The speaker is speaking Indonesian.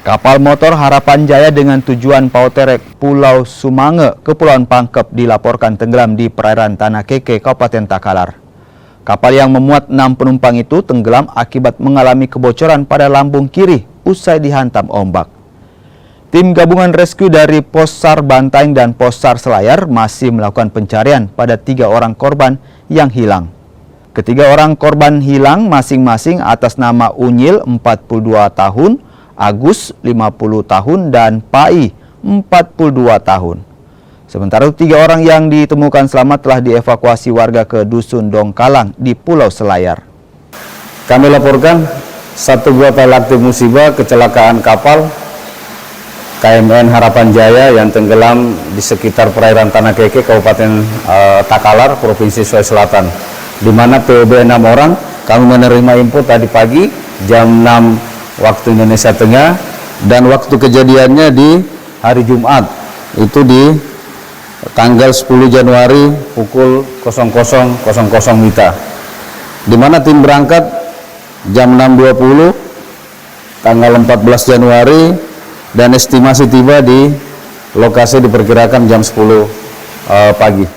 Kapal motor Harapan Jaya dengan tujuan Pauterek Pulau Sumange, Kepulauan Pangkep dilaporkan tenggelam di perairan Tanah Keke, Kabupaten Takalar. Kapal yang memuat 6 penumpang itu tenggelam akibat mengalami kebocoran pada lambung kiri usai dihantam ombak. Tim gabungan rescue dari Pos SAR Bantaeng dan Pos SAR Selayar masih melakukan pencarian pada 3 orang korban yang hilang. Ketiga orang korban hilang masing-masing atas nama Unyil 42 tahun, Agus 50 tahun, dan Pai 42 tahun. Sementara 3 orang yang ditemukan selamat telah dievakuasi warga ke Dusun Dongkalang di Pulau Selayar. Kami laporkan satu buah file aktif musibah kecelakaan kapal KMN Harapan Jaya yang tenggelam di sekitar perairan Tanah Keke, Kabupaten Takalar, Provinsi Sulawesi Selatan, di mana POB 6 orang. Kami menerima info tadi pagi jam 6 waktu Indonesia Tengah, dan waktu kejadiannya di hari Jumat, itu di tanggal 10 Januari pukul 00.00 WITA, di mana tim berangkat jam 6.20 tanggal 14 Januari dan estimasi tiba di lokasi diperkirakan jam 10 pagi.